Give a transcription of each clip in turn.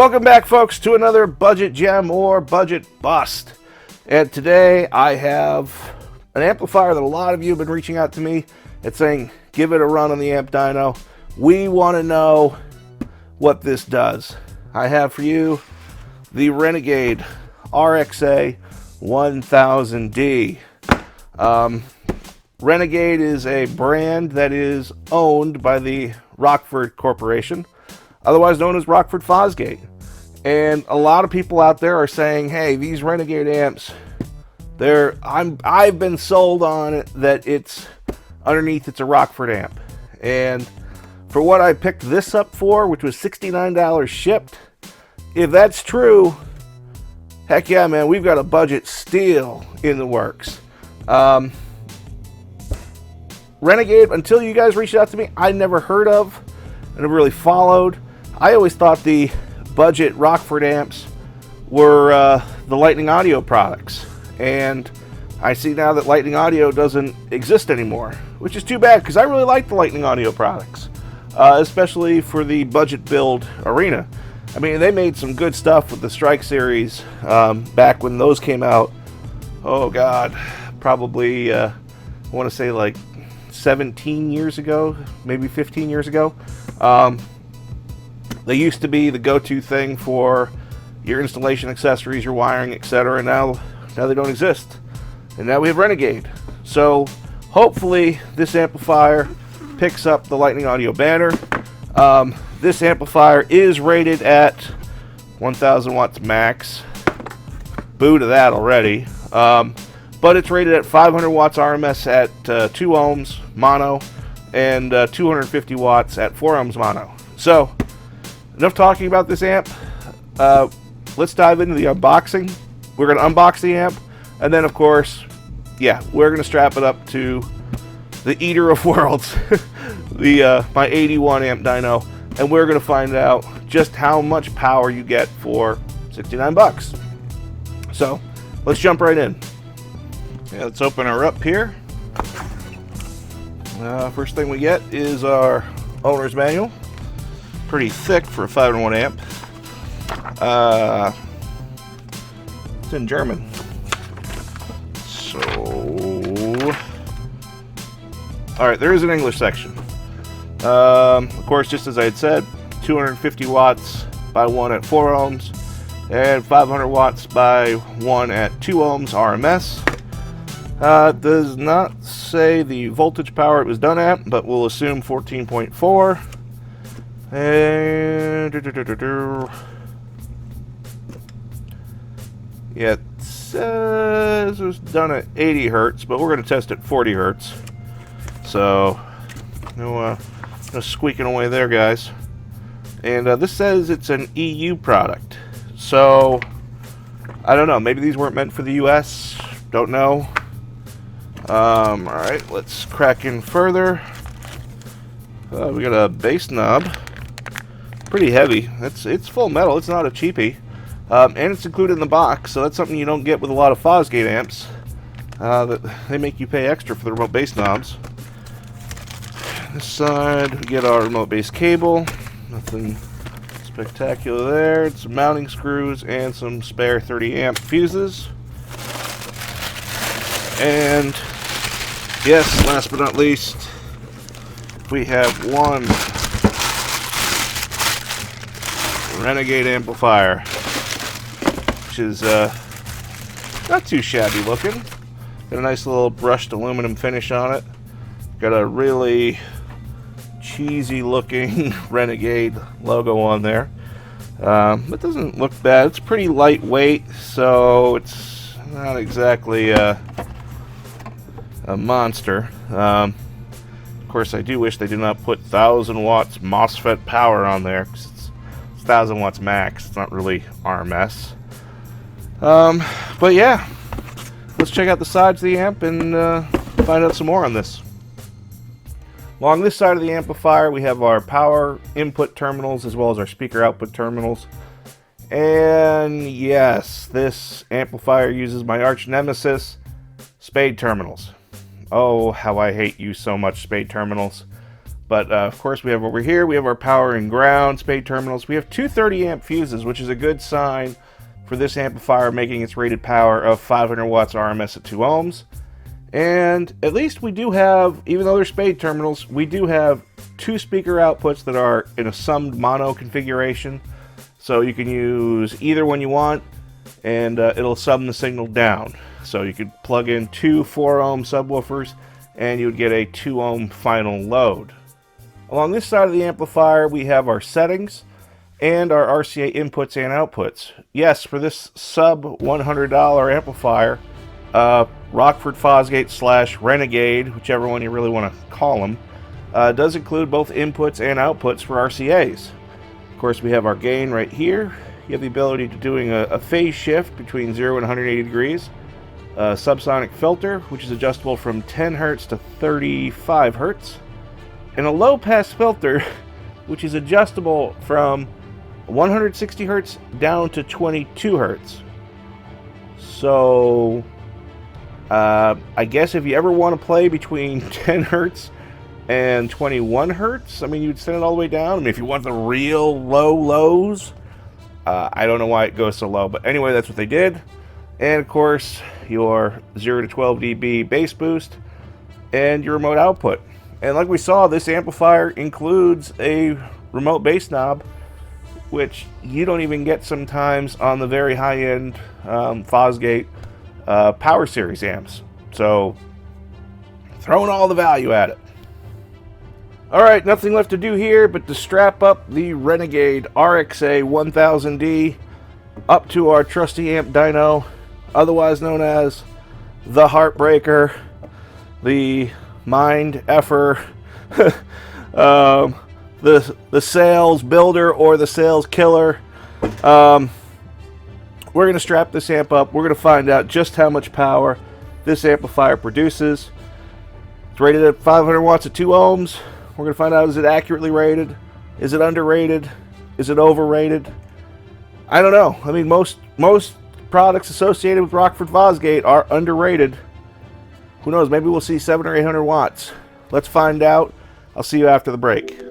Welcome back, folks, to another budget gem or budget bust. And today I have an amplifier that a lot of you have been reaching out to me and saying, give it a run on the Amp Dyno. We want to know what this does. I have for you the Renegade RXA1000D. Renegade is a brand that is owned by the Rockford Corporation, otherwise known as Rockford Fosgate. And a lot of people out there are saying, hey, these Renegade amps, I've been sold on it that it's underneath it's a Rockford amp. And for what I picked this up for, which was $69 shipped, if that's true, heck yeah, man, we've got a budget steal in the works. Renegade, until you guys reached out to me, I never heard of and never really followed. I always thought the budget Rockford amps were the Lightning Audio products, and I see now that Lightning Audio doesn't exist anymore, which is too bad because I really like the Lightning Audio products, especially for the budget build arena. I mean, they made some good stuff with the Strike series back when those came out. Oh God, probably I want to say like 17 years ago, maybe 15 years ago. They used to be the go-to thing for your installation accessories, your wiring, etc. Now they don't exist. And now we have Renegade. So hopefully this amplifier picks up the Lightning Audio banner. This amplifier is rated at 1000 watts max. Boo to that already. But it's rated at 500 watts RMS at 2 ohms mono and 250 watts at 4 ohms mono. So enough talking about this amp. Let's dive into the unboxing. We're going to unbox the amp, and then of course, yeah, we're going to strap it up to the eater of worlds, my 81 Amp Dyno, and we're going to find out just how much power you get for 69 bucks. So let's jump right in. Yeah, let's open her up here. First thing we get is our owner's manual. Pretty thick for a 5-in-1 amp. It's in German. So, alright, there is an English section. Of course, just as I had said, 250 watts by 1 at 4 ohms, and 500 watts by 1 at 2 ohms RMS. Does not say the voltage power it was done at, but we'll assume 14.4. And yeah, it says it was done at 80 hertz, but we're going to test at 40 hertz. So no squeaking away there, guys. And this says it's an EU product, so I don't know, maybe these weren't meant for the US, don't know. Alright, let's crack in further. We got a bass knob. Pretty heavy. It's full metal. It's not a cheapie. And it's included in the box, so that's something you don't get with a lot of Fosgate amps. That they make you pay extra for the remote bass knobs. This side, we get our remote bass cable. Nothing spectacular there. Some mounting screws and some spare 30 amp fuses. And yes, last but not least, we have one Renegade amplifier, which is not too shabby looking. Got a nice little brushed aluminum finish on it. Got a really cheesy looking Renegade logo on there. It doesn't look bad. It's pretty lightweight, so it's not exactly a monster. Of course, I do wish they did not put 1000 watts MOSFET power on there, because it's 1000 watts max. It's not really RMS. But yeah, let's check out the sides of the amp and find out some more on this. Along this side of the amplifier, we have our power input terminals as well as our speaker output terminals. And yes, this amplifier uses my arch nemesis, spade terminals. Oh, how I hate you so much, spade terminals. But of course, we have over here, we have our power and ground spade terminals. We have two 30 amp fuses, which is a good sign for this amplifier making its rated power of 500 watts RMS at 2 ohms. And at least we do have, even though they're spade terminals, we do have two speaker outputs that are in a summed mono configuration. So you can use either one you want, and it'll sum the signal down. So you could plug in two 4 ohm subwoofers, and you would get a 2 ohm final load. Along this side of the amplifier, we have our settings and our RCA inputs and outputs. Yes, for this sub $100 amplifier, Rockford Fosgate / Renegade, whichever one you really want to call them, does include both inputs and outputs for RCAs. Of course, we have our gain right here. You have the ability to doing a phase shift between 0 and 180 degrees. A subsonic filter, which is adjustable from 10 Hz to 35 Hz. And a low pass filter, which is adjustable from 160 Hz down to 22 Hz. So, I guess if you ever want to play between 10 Hz and 21 Hz, I mean, you'd send it all the way down. I mean, if you want the real low lows, I don't know why it goes so low, but anyway, that's what they did. And of course, your 0 to 12 dB bass boost and your remote output. And like we saw, this amplifier includes a remote bass knob, which you don't even get sometimes on the very high-end Fosgate Power Series amps. So, throwing all the value at it. Alright, nothing left to do here but to strap up the Renegade RXA1000D up to our trusty Amp Dyno, otherwise known as the Heartbreaker, the Mind Effer, the sales builder or the sales killer. We're going to strap this amp up. We're going to find out just how much power this amplifier produces. It's rated at 500 watts at 2 ohms. We're going to find out, is it accurately rated? Is it underrated? Is it overrated? I don't know. I mean, most products associated with Rockford Fosgate are underrated. Who knows? Maybe we'll see 700 or 800 watts. Let's find out. I'll see you after the break.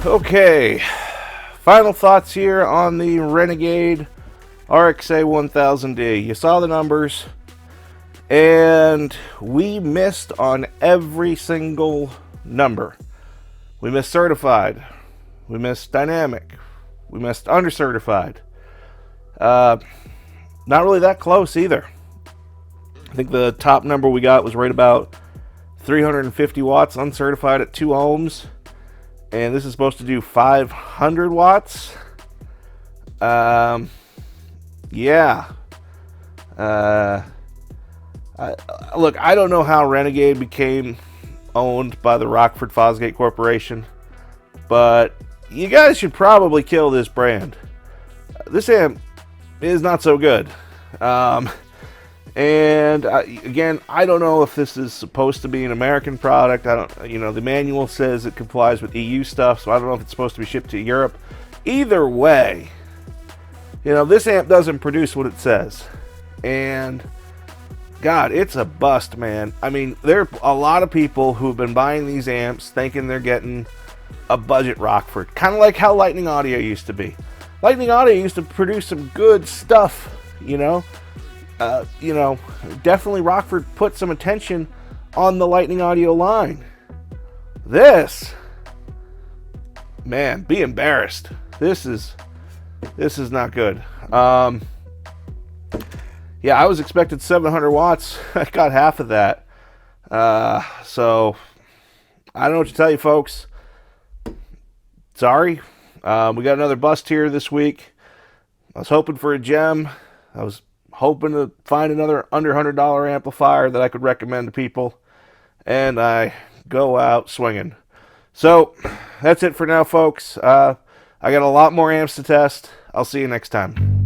Okay, final thoughts here on the Renegade RXA1000D. You saw the numbers, and we missed on every single number. We missed certified, we missed dynamic, we missed undercertified. Not really that close either. I think the top number we got was right about 350 watts uncertified at 2 ohms. And this is supposed to do 500 watts. Yeah. Look, I don't know how Renegade became owned by the Rockford Fosgate Corporation, but you guys should probably kill this brand. This amp is not so good. And again, I don't know if this is supposed to be an American product. I don't, the manual says it complies with EU stuff, so I don't know if it's supposed to be shipped to Europe. Either way, this amp doesn't produce what it says. And God, it's a bust, man. I mean, there are a lot of people who have been buying these amps thinking they're getting a budget Rockford. Kind of like how Lightning Audio used to be. Lightning Audio used to produce some good stuff, definitely Rockford put some attention on the Lightning Audio line. This, man, be embarrassed. This is not good. Yeah, I was expecting 700 watts. I got half of that. So I don't know what to tell you, folks. Sorry. We got another bust here this week. I was hoping for a gem. I was hoping to find another under $100 amplifier that I could recommend to people. And I go out swinging. So that's it for now, folks. I got a lot more amps to test. I'll see you next time.